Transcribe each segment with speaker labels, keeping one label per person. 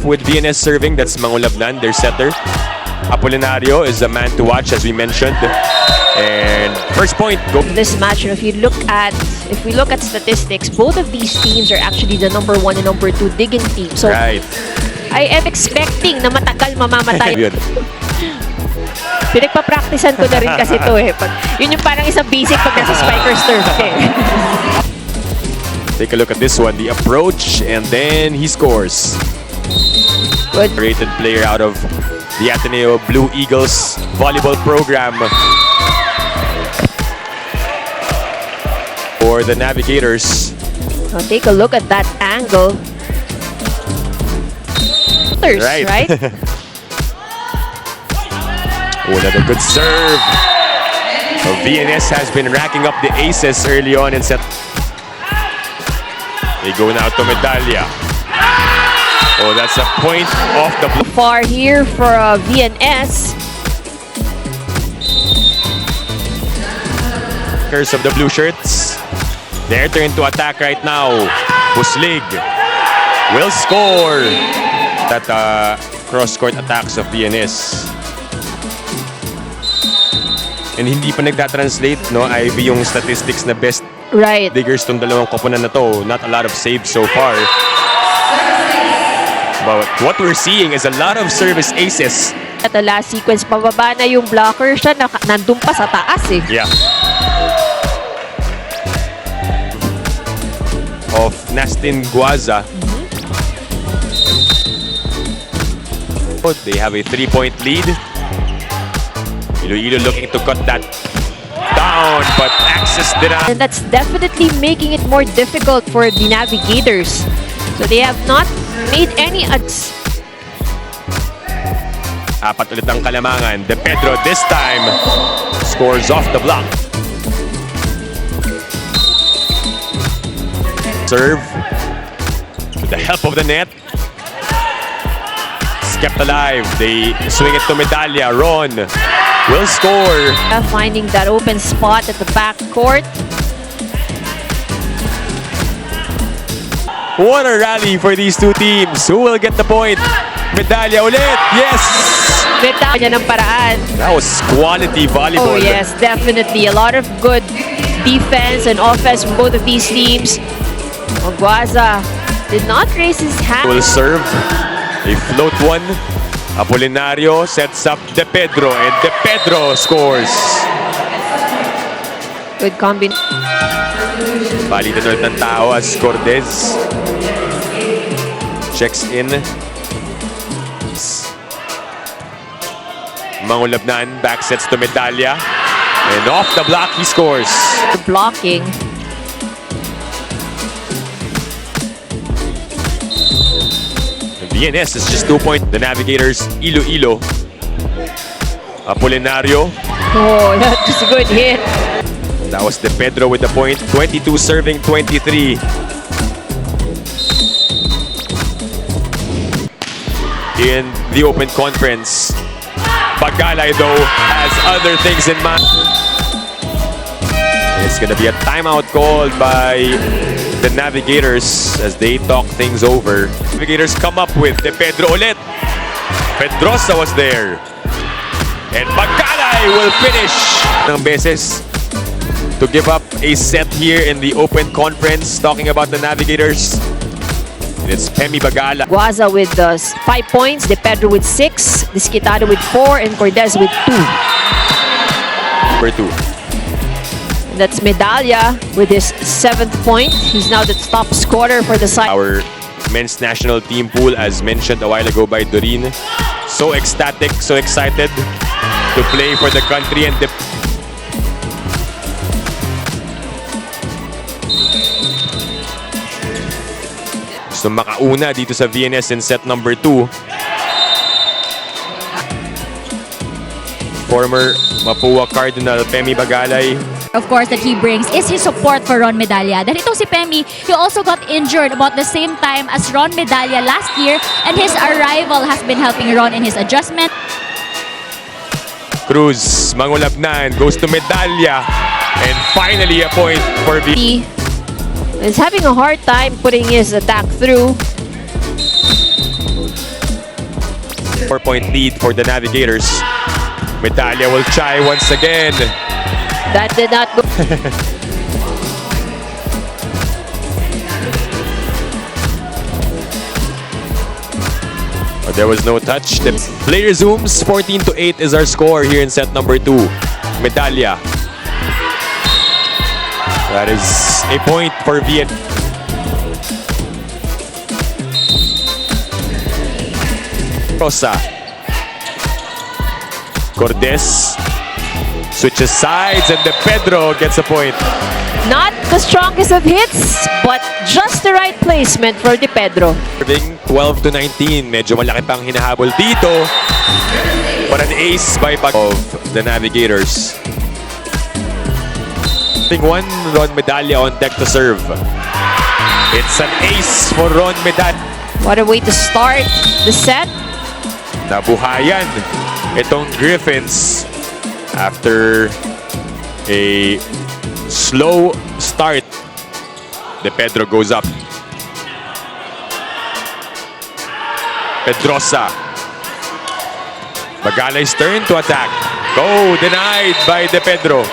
Speaker 1: off with VNS serving. That's Mangulabnan, their setter. Apolinario is the man to watch, as we mentioned. And first point go.
Speaker 2: This match, if we look at statistics, both of these teams are actually the #1 and #2 digging team. So
Speaker 1: Right.
Speaker 2: I am expecting na matagal mamamatay.
Speaker 1: Yun.
Speaker 2: Pinagpa-practicean ko na rin kasi ito eh. Yun yung parang isang basic pag nasa spiker's turf eh.
Speaker 1: Take a look at this one, the approach, and then he scores.
Speaker 2: Good.
Speaker 1: Rated player out of the Ateneo Blue Eagles volleyball program. For the Navigators.
Speaker 2: Now take a look at that angle. Right?
Speaker 1: Oh, another good serve. VNS has been racking up the aces early on and set. They go now to Medalla. Oh, that's a point off the block.
Speaker 2: Far here for VNS.
Speaker 1: Of the blue shirts. Their turn to attack right now. Buslig will score. That cross-court attacks of VNS. And hindi pa nagtatranslate, no, Ivy, yung statistics na best diggers tong dalawang koponan na to. Not a lot of saves so far. But what we're seeing is a lot of service aces.
Speaker 2: At the last sequence, pababa na yung blocker siya, nandun pa sa taas eh.
Speaker 1: Yeah. Of Nastin Guaza. They have a 3-point lead. Iloilo looking to cut that down, but access denied.
Speaker 2: And that's definitely making it more difficult for the Navigators. So they have not made any odds.
Speaker 1: Apat ulit ang Kalamangan. De Pedro this time scores off the block. Serve with the help of the net. Kept alive. They swing it to Medalla. Ron will score.
Speaker 2: Finding that open spot at the back court.
Speaker 1: What a rally for these two teams. Who will get the point? Medalla ulit. Yes!
Speaker 2: Medalla ng paraan.
Speaker 1: That was quality volleyball.
Speaker 2: Oh yes, definitely. A lot of good defense and offense from both of these teams. Guaza did not raise his hand.
Speaker 1: Will serve. A float one. Apolinario sets up De Pedro, and De Pedro scores.
Speaker 2: Good combination.
Speaker 1: Balitan ulit ng tao as Cortez checks in. Mangulabnan back sets to Medalla, and off the block he scores.
Speaker 2: Blocking.
Speaker 1: VNS is just 2 points. The Navigators, Iloilo. Apolinario.
Speaker 2: Oh, that was a good hit.
Speaker 1: That was De Pedro with the point. 22 serving 23. In the open conference, Bagalay though has other things in mind. It's gonna be a timeout called by the Navigators as they talk things over. Navigators come up with De Pedro ulit. Pedrosa was there. And Bagalay will finish ng beses to give up a set here in the open conference. Talking about the Navigators, it's Pemie Bagalay.
Speaker 2: Guaza with 5 points, De Pedro with 6, Disquitado with 4, and Cortez with 2.
Speaker 1: Number 2.
Speaker 2: And that's Medalla with his 7th point. He's now the top scorer for the side.
Speaker 1: Our men's national team pool, as mentioned a while ago by Doreen. So ecstatic, so excited to play for the country and so makauna dito sa VNS in set number 2. Former Mapua Cardinal Pemie Bagalay.
Speaker 3: Of course, that he brings is his support for Ron Medalla. Dahil itong si Pemie, he also got injured about the same time as Ron Medalla last year, and his arrival has been helping Ron in his adjustment.
Speaker 1: Cruz, Mangulabnan, goes to Medalla, and finally a point for
Speaker 2: He is having a hard time putting his attack through.
Speaker 1: 4-point lead for the Navigators. Medalla will try once again.
Speaker 2: That did not go.
Speaker 1: But there was no touch. The play resumes. 14-8 is our score here in set number 2. Medalla. That is a point for Vietnam. Rosa. Cordes switches sides and the Pedro gets a point.
Speaker 2: Not the strongest of hits, but just the right placement for the Pedro.
Speaker 1: 12-19. Medyo malaki pang hinahabol dito. But an ace by of the Navigators. One Ron Medalla on deck to serve. It's an ace for Ron Medalla.
Speaker 2: What a way to start the set.
Speaker 1: Nabuhayan itong Griffins after a slow start. The Pedro goes up. Pedrosa. Bagalay's turn to attack. Go, denied by the Pedro.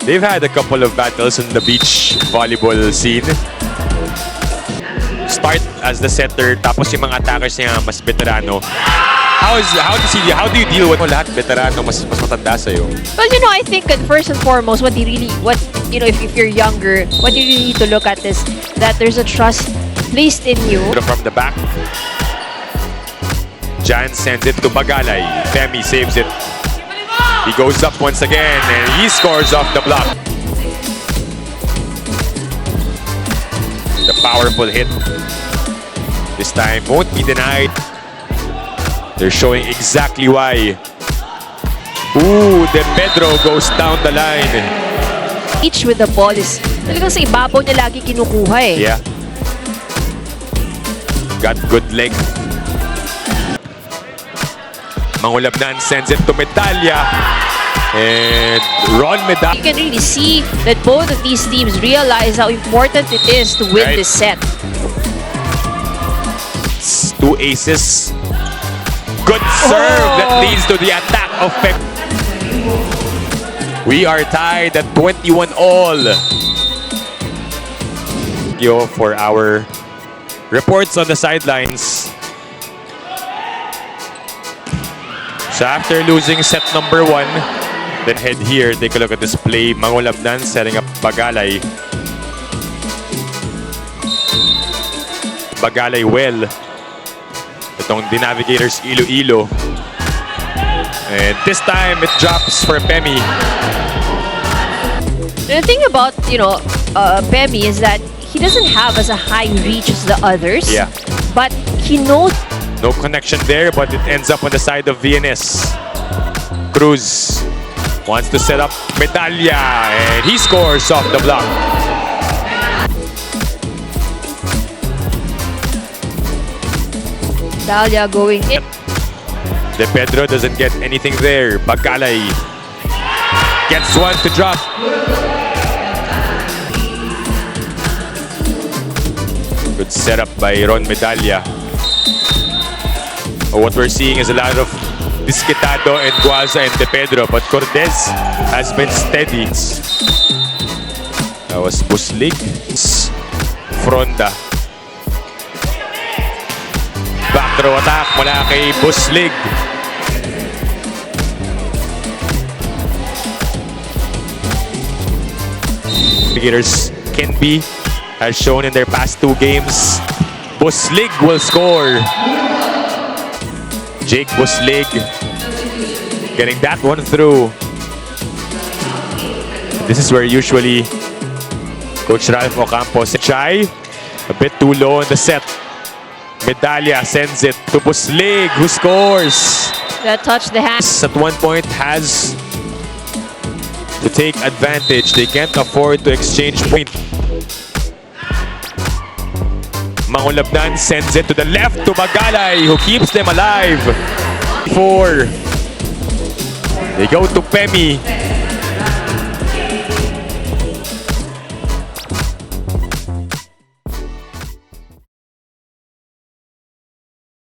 Speaker 1: They've had a couple of battles in the beach volleyball scene. Start as the setter, tapos yung mga attackers niya mas veterano. How do you deal with lahat veterano mas matanda sa'yo?
Speaker 2: Well, I think that first and foremost, if you're younger, what you really need to look at is that there's a trust placed in you.
Speaker 1: From the back, Jan sends it to Bagalay. Pemie saves it. He goes up once again and he scores off the block. The powerful hit. This time won't be denied. They're showing exactly why. Ooh, the Pedro goes down the line.
Speaker 2: Each with the ball is talagang sa ibabaw niya lagi kinukuha eh.
Speaker 1: Yeah. Got good length. Mangulabnan sends it to Medalla. And Ron Medalla.
Speaker 2: You can really see that both of these teams realize how important it is to win this set.
Speaker 1: It's 2 aces. Good serve that leads to the attack of Pep. We are tied at 21 all. Thank you for our reports on the sidelines. So after losing set number 1, then head here, take a look at this play. Mangulabnan setting up Bagalay. Bagalay well. Itong the Navigators Iloilo. And this time it drops for Pemie.
Speaker 2: The thing about, Pemie is that he doesn't have as a high reach as the others.
Speaker 1: Yeah.
Speaker 2: But he knows.
Speaker 1: No connection there, but it ends up on the side of VNS. Cruz wants to set up Medalla, and he scores off the block.
Speaker 2: Medalla going in.
Speaker 1: The Pedro doesn't get anything there. Bagalay gets one to drop. Good setup by Ron Medalla. What we're seeing is a lot of Disquitado and Guaza and De Pedro, but Cordes has been steady. That was Buslig. Fronda. Back throw attack mula kay Buslig. Navigators Kenby has shown in their past 2 games. Buslig will score. Jake Buslig getting that one through. This is where usually Coach Ralph Ocampo Chai a bit too low in the set. Medalla sends it to Buslig, who scores.
Speaker 2: That touched the hand.
Speaker 1: At one point has to take advantage. They can't afford to exchange point. Mangulabnan sends it to the left to Bagalay, who keeps them alive. 4. They go to Pemie.